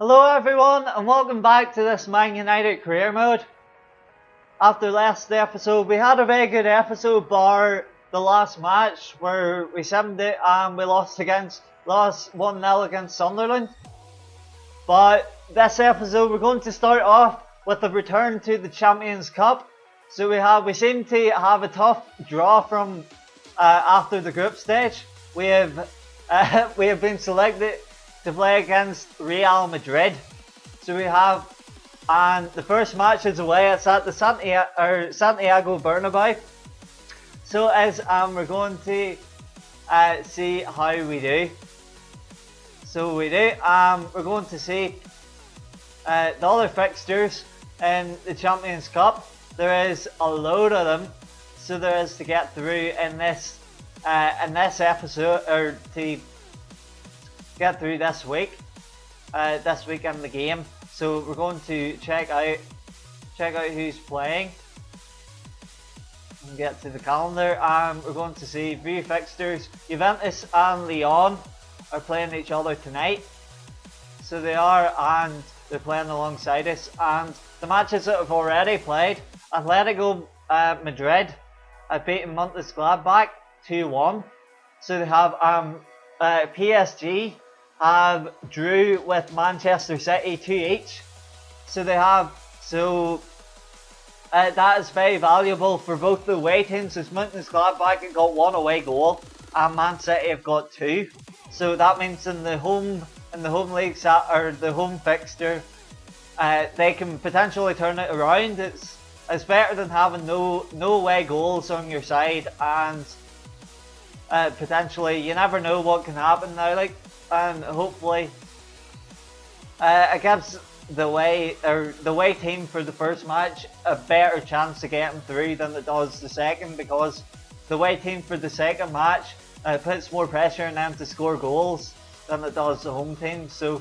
Hello everyone and welcome back to this Man United career mode. After last episode we had a very good episode bar the last match where we simmed it and we lost 1-0 against Sunderland. But this episode we're going to start off with a return to the Champions Cup. So we seem to have a tough draw from after the group stage. We have been selected to play against Real Madrid. So and the first match is away. It's at the Santiago Bernabeu. So we're going to see how we do. So we're going to see the other fixtures in the Champions Cup. There is a load of them, so there is to get through in this episode, or to get through this week in the game. So we're going to check out who's playing and get to the calendar, and we're going to see three fixtures. Juventus and Lyon are playing each other tonight, so they are, and they're playing alongside us. And the matches that have already played: Atletico Madrid have beaten Mönchengladbach 2-1. So they have PSG have drew with Manchester City 2 each. So that is very valuable for both the away teams, as Mönchengladbach have got one away goal and Man City have got two. So that means in the home league or the home fixture, they can potentially turn it around. It's better than having no away goals on your side, and potentially you never know what can happen now. And hopefully it gives the away team for the first match a better chance of getting through than it does the second, because the away team for the second match puts more pressure on them to score goals than it does the home team. So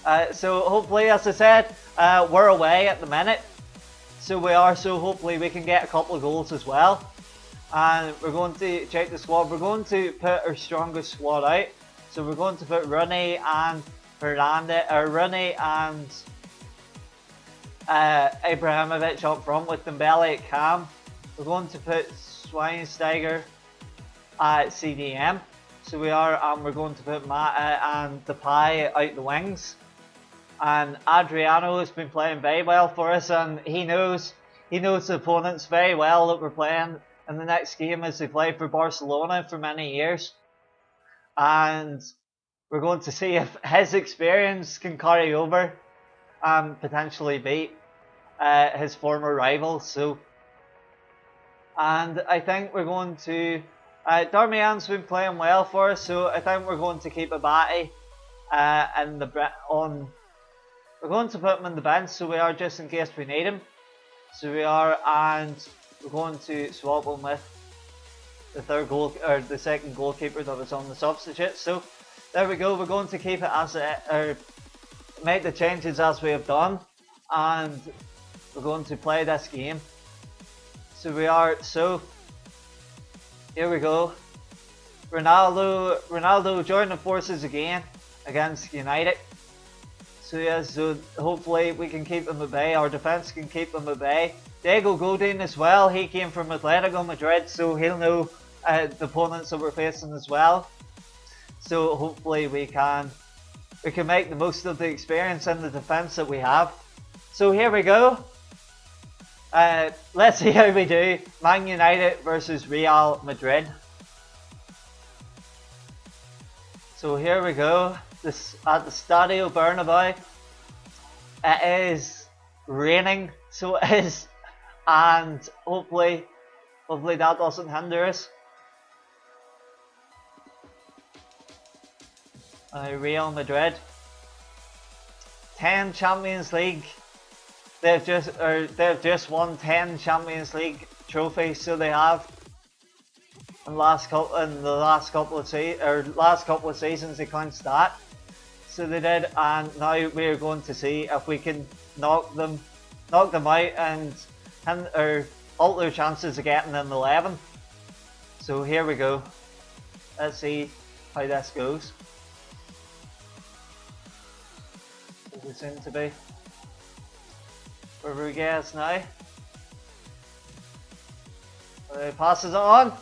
hopefully, as I said, we're away at the minute, so hopefully we can get a couple of goals as well. And we're going to check the squad. We're going to put our strongest squad out. So we're going to put Rooney and Ibrahimovic up front with Dembele at cam. We're going to put Schweinsteiger at CDM. So we're going to put Matt and Depay out the wings. And Adriano has been playing very well for us, and he knows the opponents very well that we're playing in the next game, as they played for Barcelona for many years. And we're going to see if his experience can carry over and potentially beat his former rivals. And I think we're going to Darmian's been playing well for us, so I think we're going to keep Abati we're going to put him in the bench, so we are, just in case we need him. So and we're going to swap him with the second goalkeeper that was on the substitute. So there we go. We're going to keep it make the changes as we have done, and we're going to play this game. So here we go. Ronaldo joining forces again against United. So hopefully we can keep them at bay. Our defence can keep them at bay. Diego Godin as well. He came from Atletico Madrid, so he'll know the opponents that we're facing as well. So hopefully we can make the most of the experience in the defence that we have. So here we go. Let's see how we do. Man United versus Real Madrid. So here we go. This at the Stadio Bernabeu. It is raining, so it is, and hopefully that doesn't hinder us. Real Madrid, 10 Champions League. They've just won 10 Champions League trophies, so they have. In the last couple of seasons, they can't start. So they did, and now we're going to see if we can knock them out and halt their chances of getting in 11. So here we go. Let's see how this goes. we seem to be. Rodriguez now. He passes it on.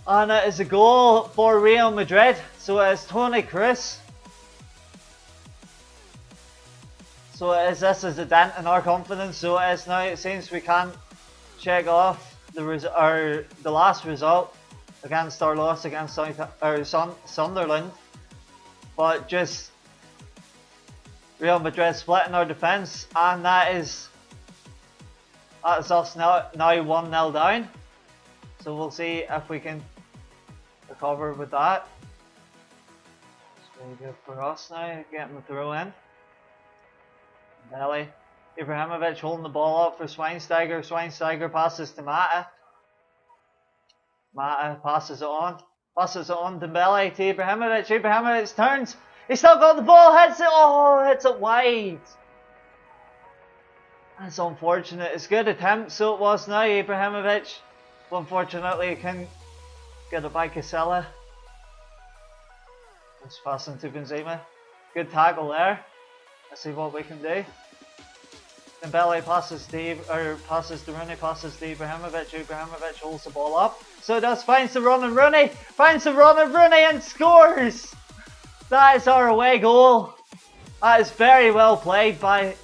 And it is a goal for Real Madrid. So it is Toni Kroos. So this is a dent in our confidence. So it is now, it seems we can't check off the last result against our loss against Sunderland. But just Real Madrid splitting our defence, and that is us now 1-0 down. So we'll see if we can recover with that. It's very good for us now, getting the throw in. Belly. Ibrahimovic holding the ball up for Schweinsteiger. Schweinsteiger passes to Mata. Mata passes it on. Passes it on to Dembele to Ibrahimovic. Ibrahimovic turns. He's still got the ball. Hits it. Oh, hits it wide. That's unfortunate. It's a good attempt, so it was now. Ibrahimovic. But unfortunately, he couldn't get it by Casella. It's passing to Benzema. Good tackle there. Let's see what we can do. Dembele passes to Rooney, passes to Ibrahimovic. Ibrahimovic holds the ball up. So does, finds the run and Rooney. Finds the run and Rooney and scores! That is our away goal. That is very well played by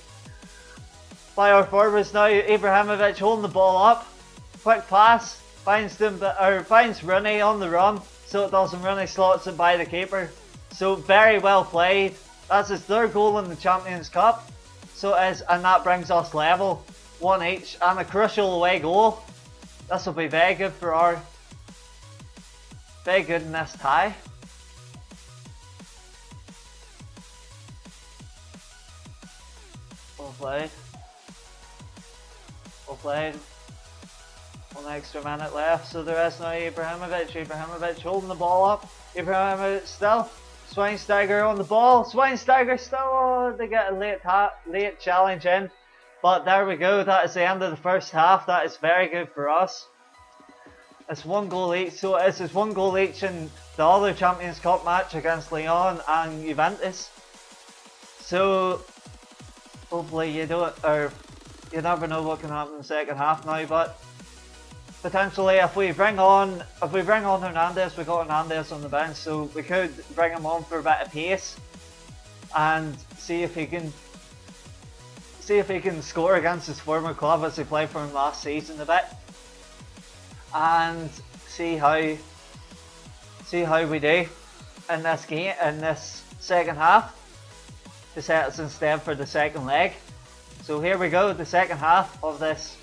our forwards now. Ibrahimovic holding the ball up. Quick pass. Finds Rooney on the run. So it doesn't. Rooney slots it by the keeper. So very well played. That's his third goal in the Champions Cup. So it is, and that brings us level, 1 each, and a crucial away goal. This will be very good for our, very good in this tie. Well played. Well played. 1 extra minute left, so there is now Ibrahimovic. Ibrahimovic holding the ball up. Ibrahimovic still. Schweinsteiger on the ball. Schweinsteiger still. Oh, they get a late challenge in. But there we go. That is the end of the first half. That is very good for us. It's 1 goal each. So it's 1 goal each in the other Champions Cup match against Lyon and Juventus. So hopefully you do it, or you never know what can happen in the second half now. But potentially, if we bring on Hernandez, we got Hernandez on the bench, so we could bring him on for a bit of pace and see if he can score against his former club as he played for him last season a bit, and see how we do in this game, in this second half, to set us instead for the second leg. So here we go, the second half of this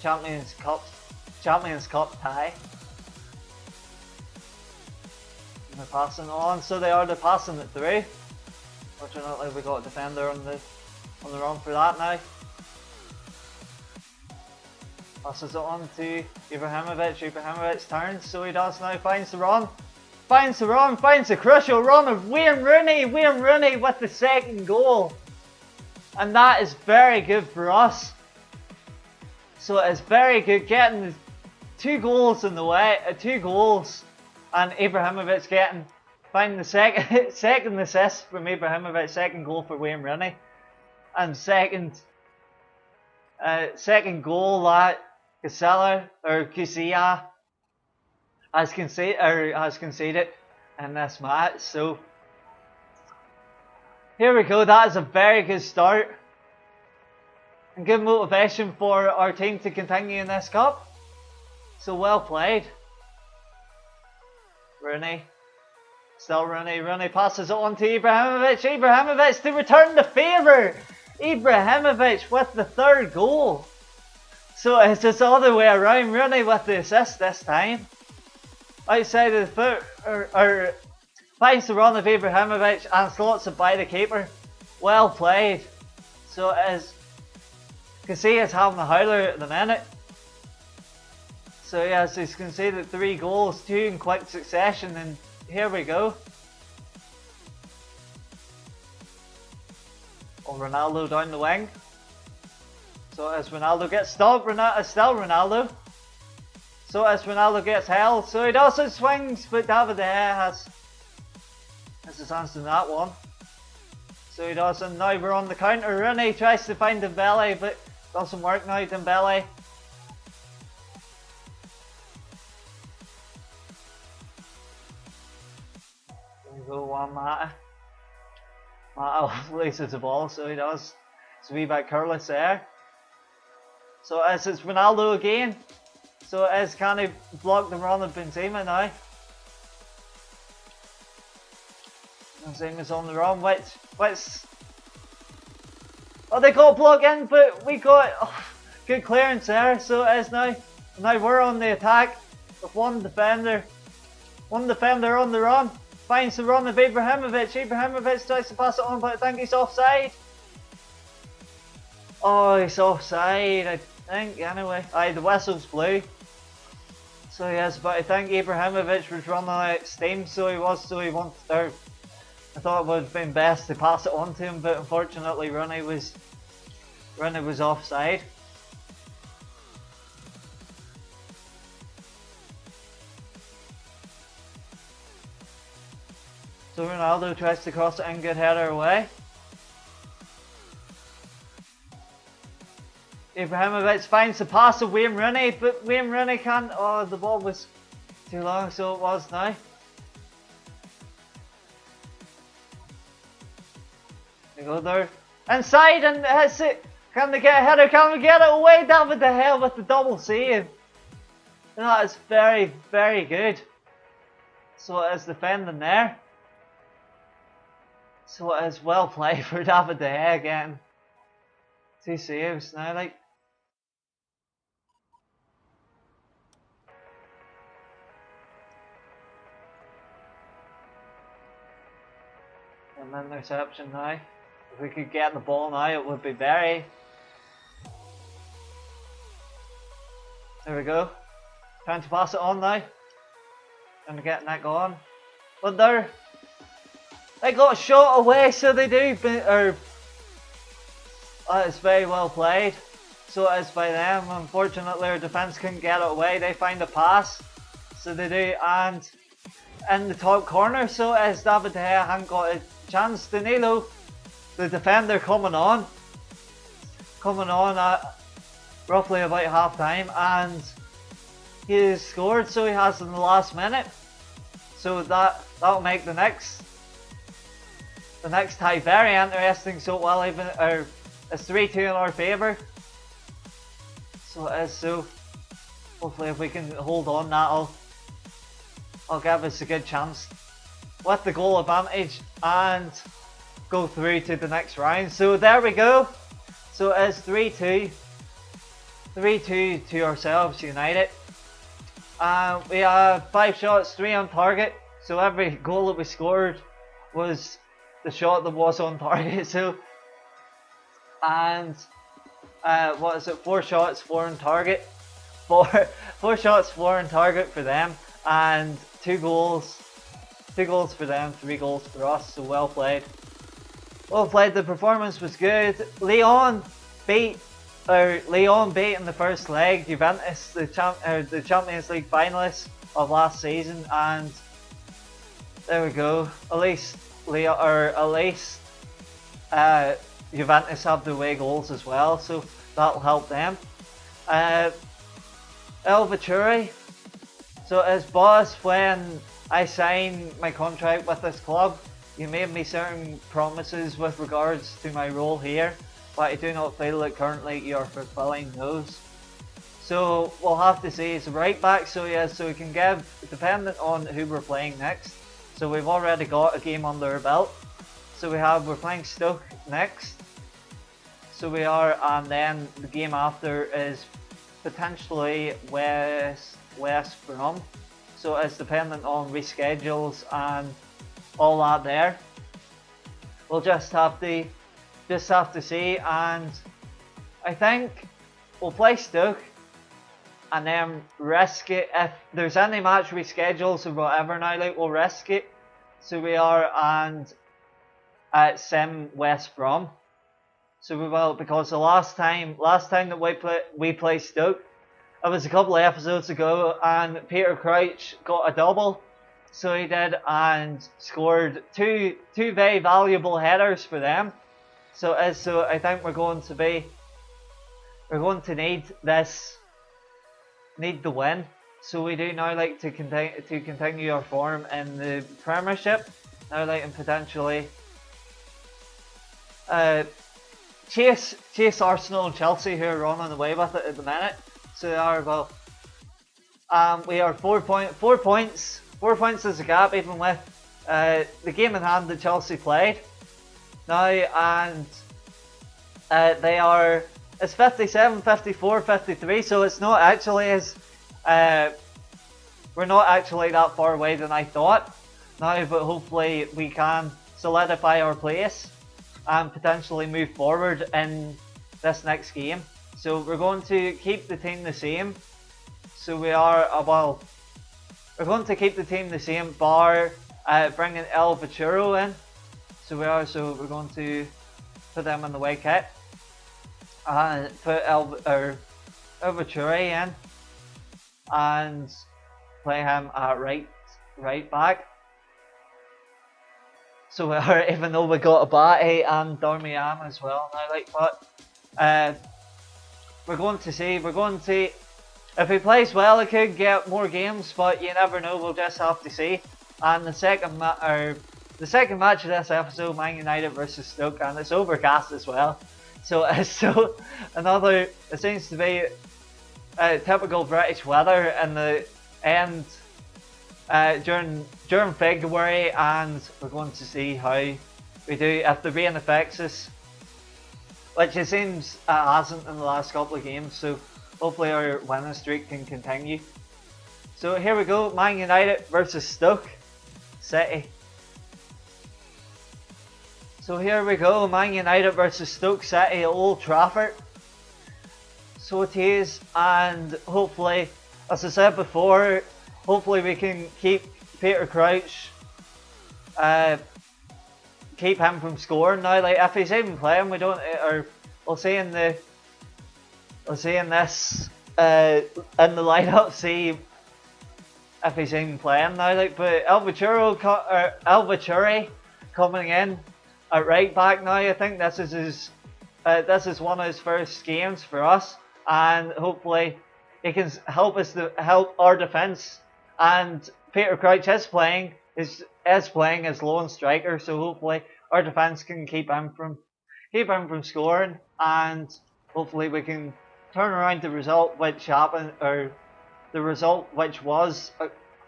Champions Cup tie. And they're passing on, so they're passing it through. Fortunately, we got a defender on the run for that now. Passes it on to Ibrahimovic. Ibrahimovic turns, so he does now. Finds the run. Finds the crucial run of Wayne Rooney. Wayne Rooney with the second goal, and that is very good for us. So it's very good getting the 2 goals in the way, 2 goals, and Ibrahimovic finding the second assist from Ibrahimovic, second goal for Wayne Rooney, and second goal that Kusilla has conceded in this match. So here we go. That is a very good start and good motivation for our team to continue in this cup. So well played. Rooney. Still Rooney. Rooney passes it on to Ibrahimovic. Ibrahimovic to return the favour. Ibrahimovic with the 3rd goal. So it's just all the way around. Rooney with the assist this time. Outside of the foot, or finds the run of Ibrahimovic and slots it by the keeper. Well played. So it is. You can see it's having a howler at the minute. So yes, he's conceded 3 goals, 2 in quick succession, and here we go. Oh, Ronaldo down the wing. So as Ronaldo gets stopped, still Ronaldo. So as Ronaldo gets held, so he also swings, but David De Gea has his hands in that one. So he doesn't. Now we're on the counter. Rooney tries to find Dembele, but doesn't work now. Dembele. There we go, one Mata. Mata loses the ball, so he does. It's a wee bit careless there. So as it's Ronaldo again. So as can he block the run of Benzema now? Benzema's on the run. What's oh, they got blocked in, but we got good clearance there. So it is now we're on the attack with one defender on the run. Finds the run of Ibrahimovic. Ibrahimovic tries to pass it on, but I think he's offside. Oh, he's offside, I think, anyway. Aye, the whistle's blue. So yes, but I think Ibrahimovic was running out of steam, so he wanted, or I thought it would have been best to pass it on to him, but unfortunately Rooney was offside. So Ronaldo tries to cross it in, good header away. Ibrahimovic finds the pass of Wayne Rooney, but Wayne Rooney can't. Oh, the ball was too long, so it was now. They go there. Inside, and hits it. Can they get a header? Can we get it away? David De Gea with the double save. And that is very, very good. So it is defending there. So it is well played for David De Gea getting 2 saves now, like. And then interception now. If we could get the ball now, it would be very. There we go. Trying to pass it on now. And getting that going. But they got shot away, so they do. It's very well played. So it is by them. Unfortunately, our defence couldn't get it away. They find a pass. So they do. And in the top corner, so it is David De Gea hadn't got a chance. Danilo, the defender, coming on at roughly about half time, and he has scored, so he has in the last minute. So that'll make the next tie very interesting. So well, even it's 3-2 in our favour. So it is. So hopefully, if we can hold on, that'll give us a good chance with the goal advantage and go through to the next round. So there we go. So it is 3-2 to ourselves, United. We have 5 shots, 3 on target. So every goal that we scored was the shot that was on target. So, and what is it? 4 shots, 4 on target. 4 shots, 4 on target for them, and 2 goals. 2 goals for them, 3 goals for us. So well played. Well played. The performance was good. Leon beat in the first leg Juventus, the Champions League finalists of last season, and there we go. At least Juventus have the away goals as well, so that'll help them. El Vituri. So as boss, when I signed my contract with this club, you made me certain promises with regards to my role here, but I do not feel that currently you are fulfilling those. So we'll have to see. It's a right back, so yes, so we can give, dependent on who we're playing next. So we've already got a game under our belt. So we're playing Stoke next. So we are, and then the game after is potentially West Brom. So it's dependent on reschedules and all that there. We'll just have to see, and I think we'll play Stoke and then risk it. If there's any match reschedules or whatever now, like, we'll risk it. So we are, and at Sim West Brom. So we will, because the last time that we played Stoke, it was a couple of episodes ago, and Peter Crouch got a double. So he did, and scored two very valuable headers for them. So I think we're going to need the win. So we do now like to continue our form in the Premiership. Now like and potentially chase Arsenal and Chelsea, who are running away with it at the minute. So they are about we are 4 points. 4 points is a gap, even with the game in hand that Chelsea played now, and they are, it's 57, 54, 53, so it's not actually as we're not actually that far away than I thought now, but hopefully we can solidify our place and potentially move forward in this next game. So we're going to keep the team the same. So we are we're going to keep the team the same, bar bringing El Vachuro in. So we're going to put them in the away kit and put El Vachuro in and play him at right back. So we are, even though we got Abate and Darmian as well now, like, but we're going to see. If he plays well, he could get more games, but you never know. We'll just have to see. And the second match of this episode, Man United versus Stoke, and it's overcast as well. So it seems to be typical British weather in the end during February, and we're going to see how we do if the rain affects us, which it seems it hasn't in the last couple of games. So hopefully our winning streak can continue. So here we go, Man United versus Stoke City. So here we go, Man United versus Stoke City at Old Trafford. So it is, and hopefully, as I said before, hopefully we can keep Peter Crouch, keep him from scoring now. Like, if he's even playing, we'll see in this in the lineup, see if he's even playing now. Like, but El Vachuri coming in at right back now. I think this is one of his first games for us, and hopefully he can help us to help our defence. And Peter Crouch is playing as lone striker, so hopefully our defence can keep him from scoring, and hopefully we can turn around the result which happened, or the result which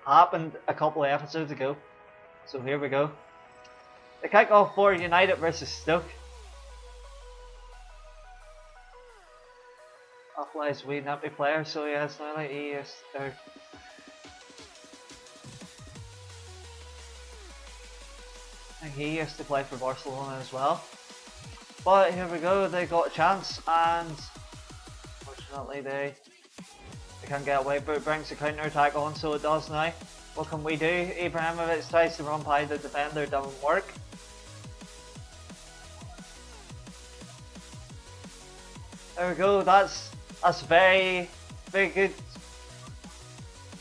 happened a couple of episodes ago. So here we go. The kick-off for United versus Stoke. Applies we not be player, so yes, now like he is there. I think he used to play for Barcelona as well. But here we go, they got a chance, and unfortunately they can't get away, but it brings the counter attack on, so it does now. What can we do? Ibrahimovic tries to run by the defender, doesn't work. There we go, that's very good.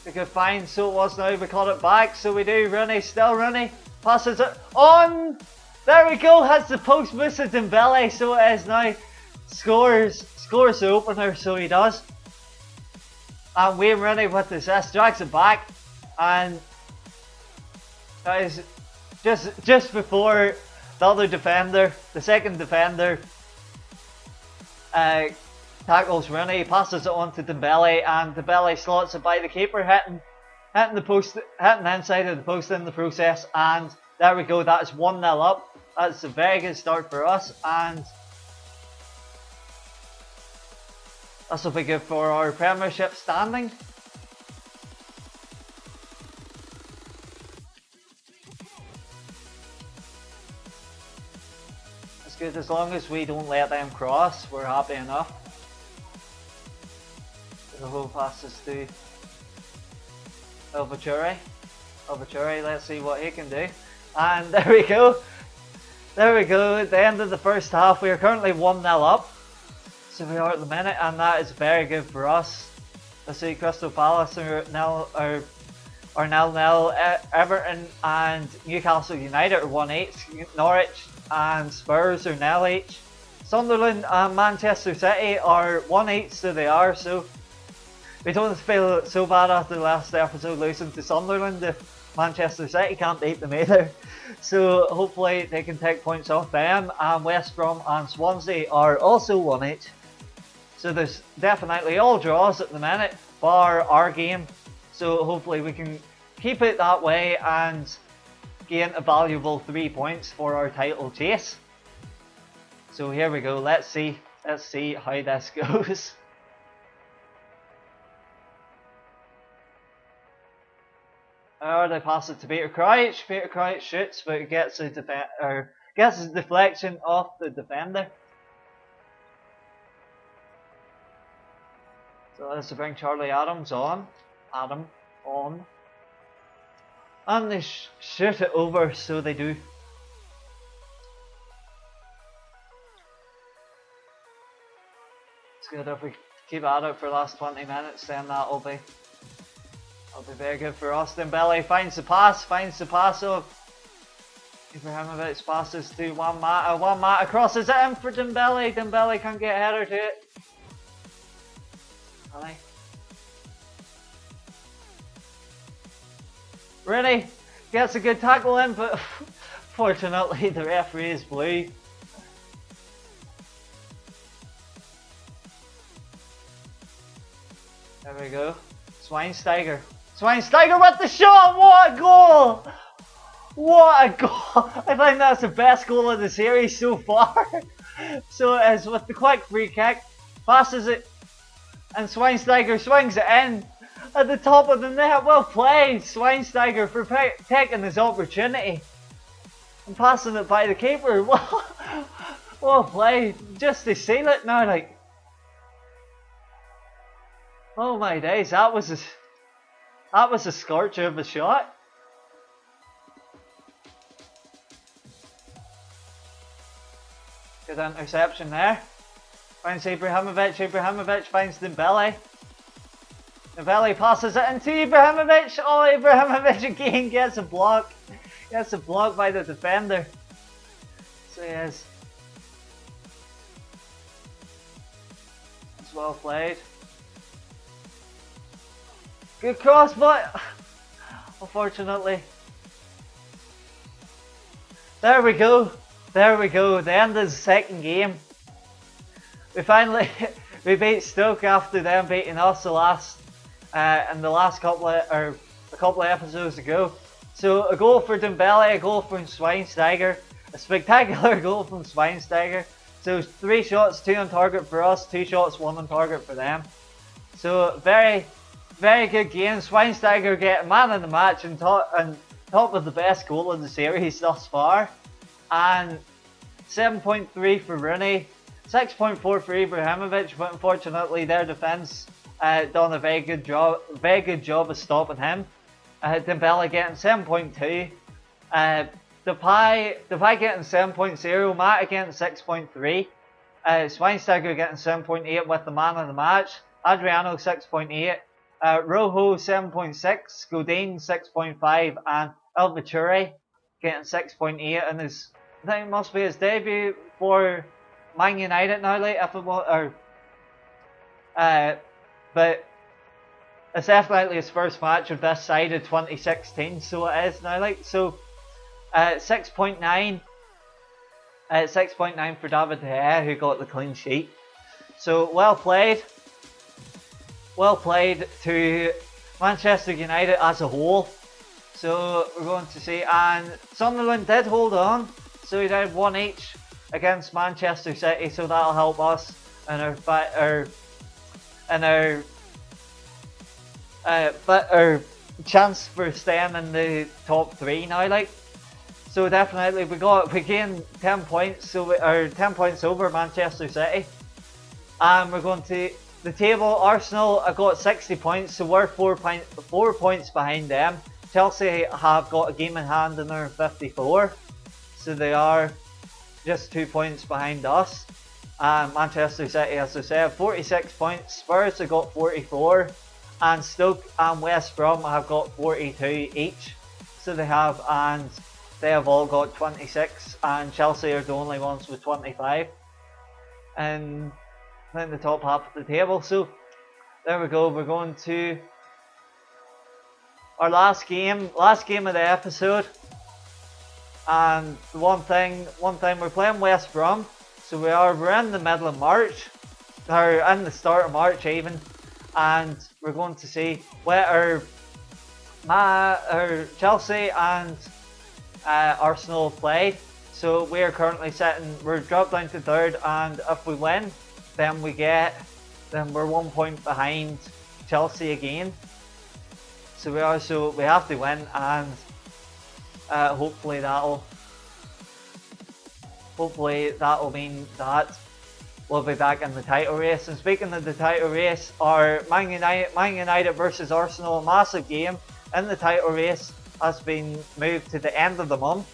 A good find, so it was now, we caught it back, so we do. Rooney, still Rooney, passes it on, there we go, has the post miss of Dembele, so it is now, scores the opener, so he does. And Wayne Rooney with the assist, drags it back, and that is just before the other defender, the second defender, tackles Rooney, passes it on to Dembele, and Dembele slots it by the keeper, hitting the post, hitting the inside of the post in the process, and there we go, that is 1-0 up. That's a very good start for us, and this will be good for our Premiership standing. It's good as long as we don't let them cross, we're happy enough. The whole passes to El Vachuri. Let's see what he can do. And there we go. At the end of the first half, we are currently 1-0 up. So we are at the minute, and that is very good for us. Let's see, Crystal Palace are now are 0-0. Everton and Newcastle United are 1-each. Norwich and Spurs are 0 each. Sunderland and Manchester City are 1-each, so they are. So we don't feel so bad after the last episode losing to Sunderland if Manchester City can't beat them either. So hopefully they can take points off them. And West Brom and Swansea are also 1-each. So there's definitely all draws at the minute, bar our game. So hopefully we can keep it that way and gain a valuable 3 points for our title chase. So here we go. Let's see how this goes. Oh, they pass it to Peter Crouch. Peter Crouch shoots, but gets a deflection off the defender. So that's to bring Charlie Adams on. Adam on. And they shoot it over, so they do. It's good if we keep at it for the last 20 minutes, then that'll be very good for us. Dembele finds the pass of Ibrahimovic, passes to Juan Mata crosses it in for Dembele. Dembele can't get a header to it. Really gets a good tackle in, but fortunately the referee is blue. There we go. Schweinsteiger with the shot! What a goal! What a goal! I think that's the best goal of the series so far. So it is with the quick free kick, passes it, and Schweinsteiger swings it in at the top of the net. Well played, Schweinsteiger, for taking his opportunity and passing it by the keeper. Well played, just to seal it now, like. Oh my days, that was a scorcher of a shot. Good interception there. Finds Ibrahimovic finds Dembele. Dembele passes it into Ibrahimovic. Oh, Ibrahimovic again gets a block. Gets a block by the defender. So he is. It's well played. Good cross, but unfortunately. There we go. The end of the second game. We beat Stoke after them beating us in the last couple of episodes ago. So a goal for Dembele, a goal from Schweinsteiger, a spectacular goal from Schweinsteiger. So 3 shots, 2 on target for us, 2 shots, 1 on target for them. So very good game. Schweinsteiger getting man of the match and top of the best goal of the series thus far. And 7.3 for Rooney, 6.4 for Ibrahimovic, but unfortunately their defence done a very good job of stopping him. Dembele getting 7.2, Depay getting 7.0, Mata getting 6.3, Schweinsteiger getting 7.8 with the man of the match, Adriano 6.8, Rojo 7.6, Godin 6.5, and El Vecchio getting 6.8, and I think it must be his debut for Man United now, like, if it was, but it's definitely his first match of this side of 2016, so it is now, like. So 6.9 for David De Gea, who got the clean sheet. So well played to Manchester United as a whole. So we're going to see, and Sunderland did hold on, so we did 1 each against Manchester City, so that'll help us in our chance for staying in the top 3 now, like. So definitely we gained 10 points, so we are 10 points over Manchester City, and we're going to the table. Arsenal have got 60 points, so we're 4 points behind them. Chelsea have got a game in hand and they're 54, so they are just 2 points behind us. And Manchester City, as I said, 46 points. Spurs have got 44, and Stoke and West Brom have got 42 each. So they have, and they have all got 26, and Chelsea are the only ones with 25 in the top half of the table. So there we go, we're going to our last game of the episode. And one thing we're playing West Brom, so we're in the middle of March, or in the start of March even, and we're going to see whether Chelsea and Arsenal played. So we're currently we're dropped down to third, and if we win, then we're 1 point behind Chelsea again. So we have to win, and hopefully that'll mean that we'll be back in the title race. And speaking of the title race, our Man United versus Arsenal, a massive game in the title race, has been moved to the end of the month.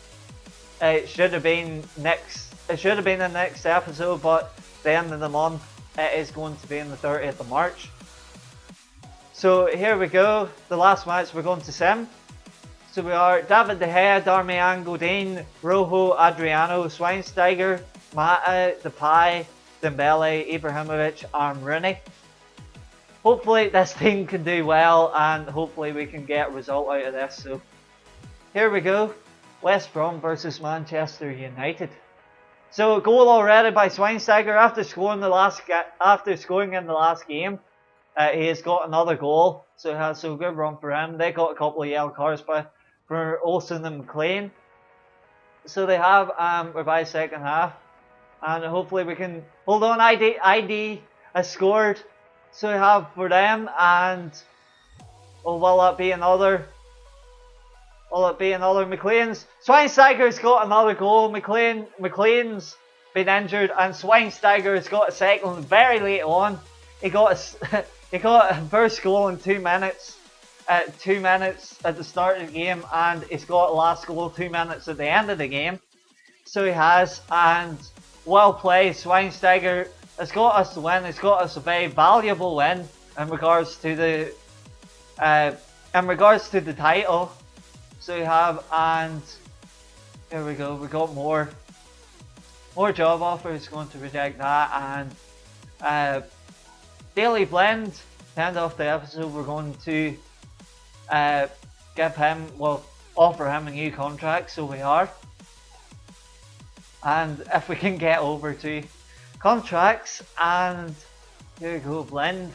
It should have been the next episode, but the end of the month it is going to be on the 30th of March. So here we go, the last match we're going to sim. So we are David De Gea, Darmian, Godin, Rojo, Adriano, Schweinsteiger, Mata, Depay, Dembele, Ibrahimovic and Rooney. Hopefully this team can do well, and hopefully we can get a result out of this. So here we go, West Brom versus Manchester United. So a goal already by Schweinsteiger after scoring in the last game. He has got another goal, so it has a good run for him. They got a couple of yellow cards for Olsen and McLean. So they have revised second half, and hopefully we can hold on. ID has scored, so we have for them, and will it be another? McLean's? Schweinsteiger's got another goal. McLean's been injured, and Schweinsteiger's got a second very late on. He got a first goal in 2 minutes. 2 minutes at the start of the game, and he's got a last goal 2 minutes at the end of the game. So he has, and well played. Schweinsteiger has got us to win. It's got us a very valuable win in regards to the title. So we have, and here we go. We got more job offers. Going to reject that, and Daily Blend. To end off the episode, we're going to offer him a new contract, so we are. And if we can get over to contracts, and here we go, Blend.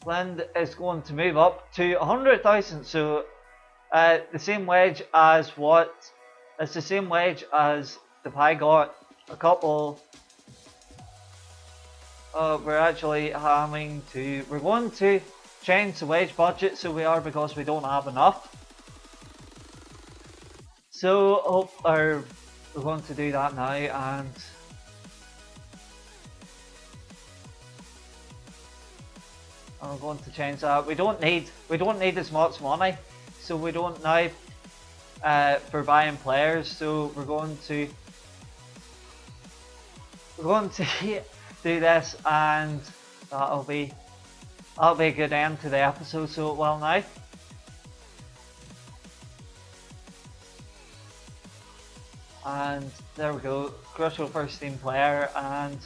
Blend is going to move up to 100,000, so the same wage as it's the same wage as Depay got. A couple. We're going to change the wage budget, so we are, because we don't have enough. So we're going to do that now, and I'm going to change that. We don't need as much money, so we don't now for buying players. So we're going to do this, and that'll be a good end to the episode. So it will now. And there we go, crucial first team player, and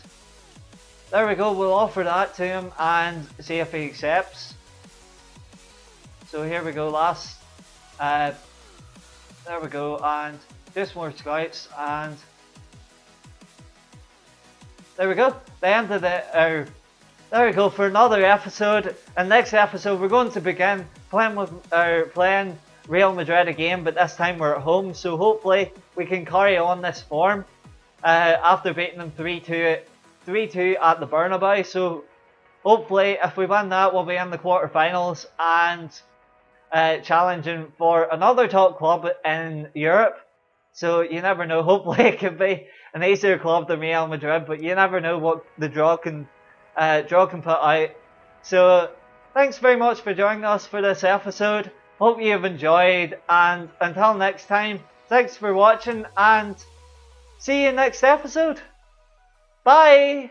there we go, we'll offer that to him and see if he accepts. So here we go, there we go, and just more scouts, and there we go, the end of there we go for another episode. And next episode we're going to begin playing Real Madrid again, but this time we're at home, so hopefully we can carry on this form after beating them 3-2 at the Bernabeu. So hopefully if we win that, we'll be in the quarterfinals and challenging for another top club in Europe. So you never know, hopefully it could be an easier club than Real Madrid, but you never know what the draw can put out. So thanks very much for joining us for this episode. Hope you've enjoyed, and until next time, thanks for watching, and See you next episode. Bye.